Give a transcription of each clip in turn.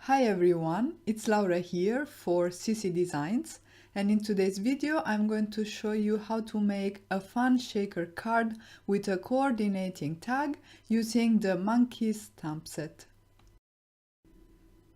Hi everyone, it's Laura here for CC Designs, and in today's video I'm going to show you how to make a fun shaker card with a coordinating tag using the Monkeys stamp set.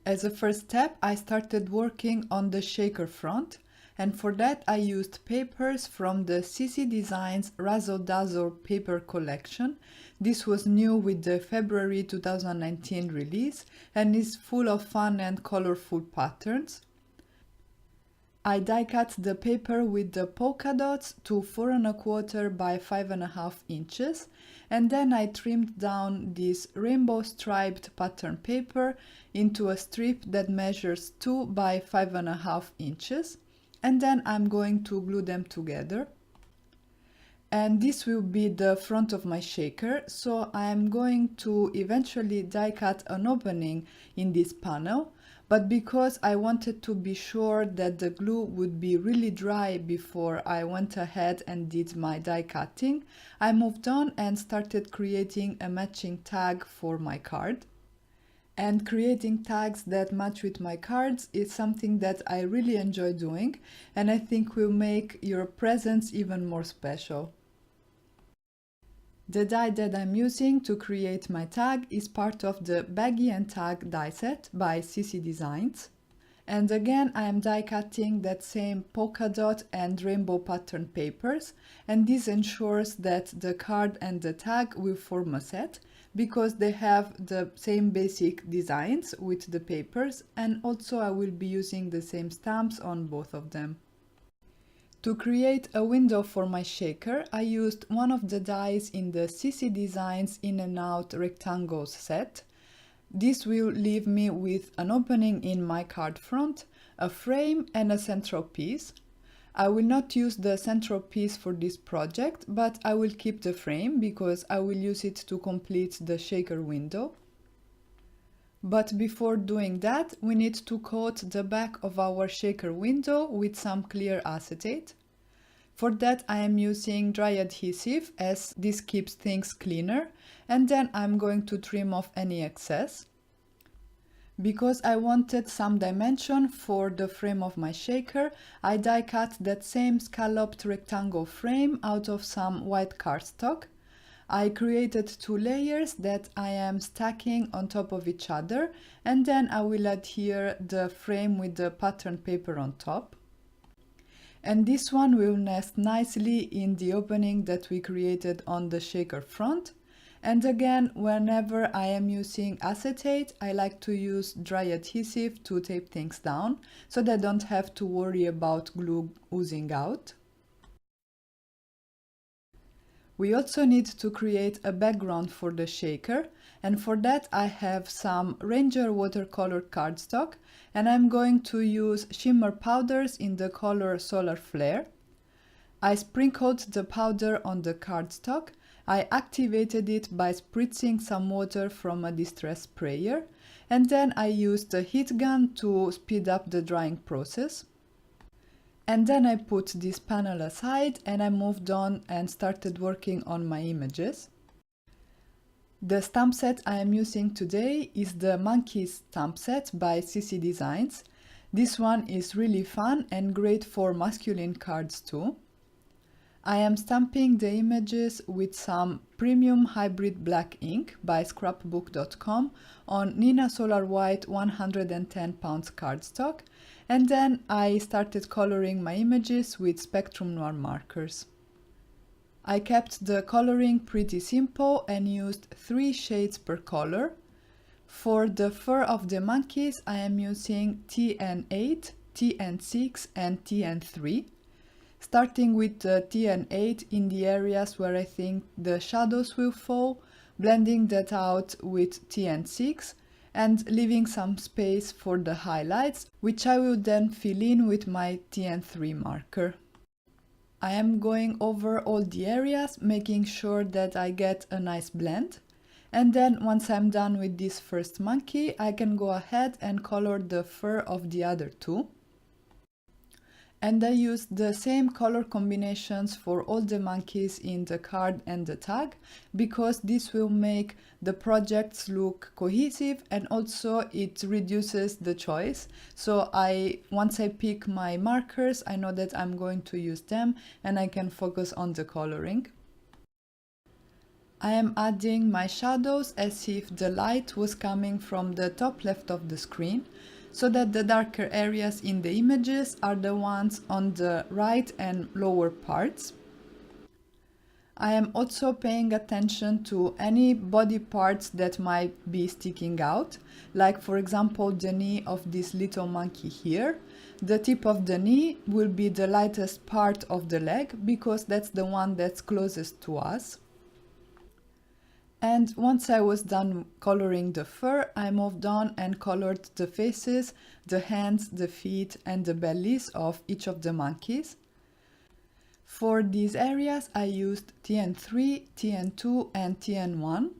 As a first step, I started working on the shaker front, and for that I used papers from the CC Designs Razzle Dazzle paper collection. This was new with the February 2019 release and is full of fun and colorful patterns. I die cut the paper with the polka dots to 4¼ by 5½ inches, and then I trimmed down this rainbow striped pattern paper into a strip that measures 2 by 5½ inches, and then I'm going to glue them together. And this will be the front of my shaker, so I'm going to eventually die cut an opening in this panel. But because I wanted to be sure that the glue would be really dry before I went ahead and did my die cutting, I moved on and started creating a matching tag for my card. And creating tags that match with my cards is something that I really enjoy doing, and I think will make your presents even more special. The die that I'm using to create my tag is part of the Baggie and Tag die set by CC Designs. And again, I am die cutting that same polka dot and rainbow pattern papers, and this ensures that the card and the tag will form a set because they have the same basic designs with the papers, and also I will be using the same stamps on both of them. To create a window for my shaker, I used one of the dies in the CC Designs In and Out Rectangles set. This will leave me with an opening in my card front, a frame and a central piece. I will not use the central piece for this project, but I will keep the frame because I will use it to complete the shaker window. But before doing that, we need to coat the back of our shaker window with some clear acetate. For that I am using dry adhesive, as this keeps things cleaner, and then I'm going to trim off any excess. Because I wanted some dimension for the frame of my shaker, I die cut that same scalloped rectangle frame out of some white cardstock. I created 2 layers that I am stacking on top of each other, and then I will adhere the frame with the pattern paper on top. And this one will nest nicely in the opening that we created on the shaker front. And again, whenever I am using acetate, I like to use dry adhesive to tape things down so that I don't have to worry about glue oozing out. We also need to create a background for the shaker, and for that I have some Ranger watercolor cardstock, and I'm going to use shimmer powders in the color Solar Flare. I sprinkled the powder on the cardstock. I activated it by spritzing some water from a distress sprayer, and then I used a heat gun to speed up the drying process. And then I put this panel aside and I moved on and started working on my images. The stamp set I am using today is the Monkeys stamp set by CC Designs. This one is really fun and great for masculine cards too. I am stamping the images with some premium hybrid black ink by scrapbook.com on Nina Solar White 110 pounds cardstock, and then I started coloring my images with Spectrum Noir markers. I kept the coloring pretty simple and used 3 shades per color. For the fur of the monkeys I am using TN8, TN6 and TN3. Starting with the TN8 in the areas where I think the shadows will fall, blending that out with TN6 and leaving some space for the highlights, which I will then fill in with my TN3 marker. I am going over all the areas, making sure that I get a nice blend. And then once I'm done with this first monkey, I can go ahead and color the fur of the other 2. And I used the same color combinations for all the monkeys in the card and the tag, because this will make the projects look cohesive, and also it reduces the choice. So once I pick my markers, I know that I'm going to use them and I can focus on the coloring. I am adding my shadows as if the light was coming from the top left of the screen, so that the darker areas in the images are the ones on the right and lower parts. I am also paying attention to any body parts that might be sticking out, like for example the knee of this little monkey here. The tip of the knee will be the lightest part of the leg, because that's the one that's closest to us. And once I was done coloring the fur, I moved on and colored the faces, the hands, the feet, and the bellies of each of the monkeys. For these areas, I used TN3, TN2, and TN1.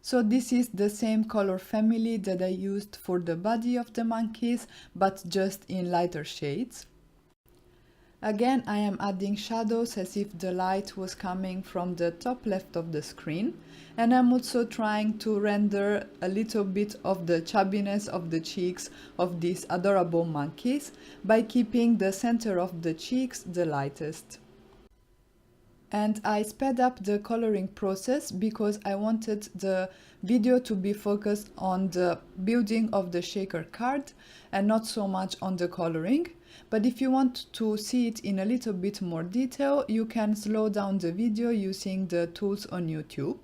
So this is the same color family that I used for the body of the monkeys, but just in lighter shades. Again, I am adding shadows as if the light was coming from the top left of the screen, and I'm also trying to render a little bit of the chubbiness of the cheeks of these adorable monkeys by keeping the center of the cheeks the lightest. And I sped up the coloring process because I wanted the video to be focused on the building of the shaker card and not so much on the coloring. But if you want to see it in a little bit more detail, you can slow down the video using the tools on YouTube.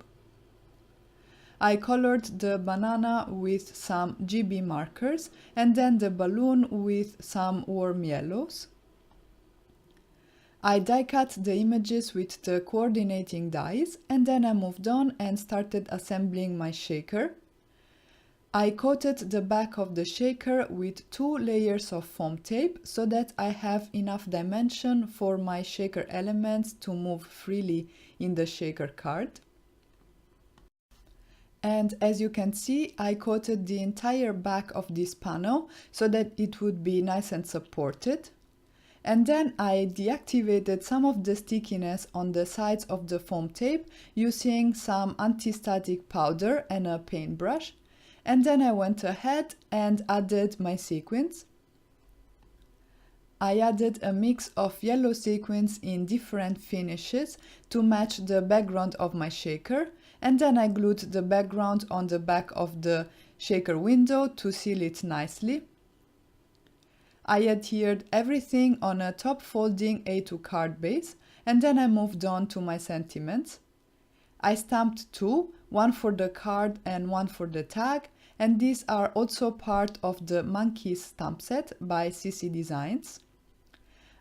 I colored the banana with some GB markers and then the balloon with some warm yellows. I die cut the images with the coordinating dies, and then I moved on and started assembling my shaker. I coated the back of the shaker with 2 layers of foam tape so that I have enough dimension for my shaker elements to move freely in the shaker card. And as you can see, I coated the entire back of this panel so that it would be nice and supported. And then I deactivated some of the stickiness on the sides of the foam tape using some anti-static powder and a paintbrush. And then I went ahead and added my sequins. I added a mix of yellow sequins in different finishes to match the background of my shaker, and then I glued the background on the back of the shaker window to seal it nicely. I adhered everything on a top folding A2 card base, and then I moved on to my sentiments. I stamped 2, one for the card and one for the tag, and these are also part of the Monkeys stamp set by CC Designs.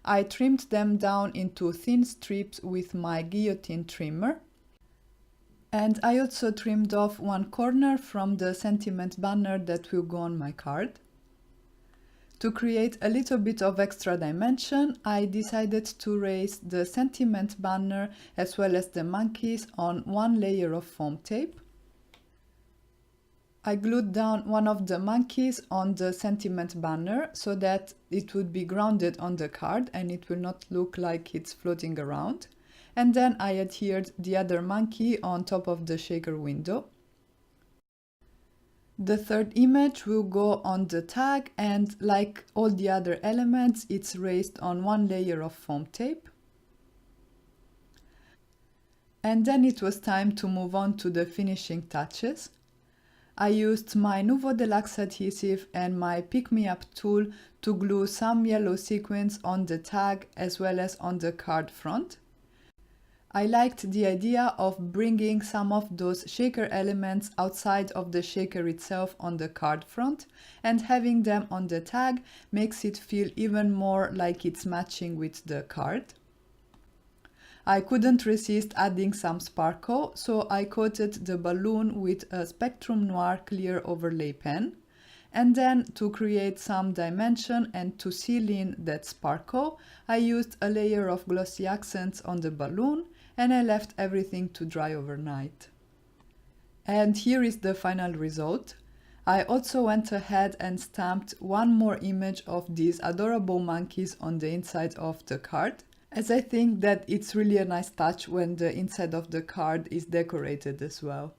I trimmed them down into thin strips with my guillotine trimmer. And I also trimmed off one corner from the sentiment banner that will go on my card. To create a little bit of extra dimension, I decided to raise the sentiment banner as well as the monkeys on one layer of foam tape. I glued down one of the monkeys on the sentiment banner so that it would be grounded on the card and it will not look like it's floating around. And then I adhered the other monkey on top of the shaker window. The third image will go on the tag, and like all the other elements, it's raised on one layer of foam tape. And then it was time to move on to the finishing touches. I used my Nuvo Deluxe adhesive and my Pick Me Up tool to glue some yellow sequins on the tag as well as on the card front. I liked the idea of bringing some of those shaker elements outside of the shaker itself on the card front, and having them on the tag makes it feel even more like it's matching with the card. I couldn't resist adding some sparkle, so I coated the balloon with a Spectrum Noir clear overlay pen. And then, to create some dimension and to seal in that sparkle, I used a layer of glossy accents on the balloon, and I left everything to dry overnight. And here is the final result. I also went ahead and stamped one more image of these adorable monkeys on the inside of the card, as I think that it's really a nice touch when the inside of the card is decorated as well.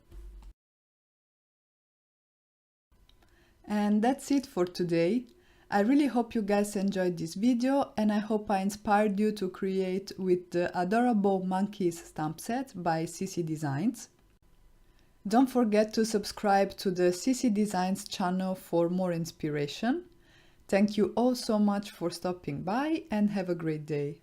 And that's it for today. I really hope you guys enjoyed this video, and I hope I inspired you to create with the Adorable Monkeys stamp set by CC Designs. Don't forget to subscribe to the CC Designs channel for more inspiration. Thank you all so much for stopping by, and have a great day.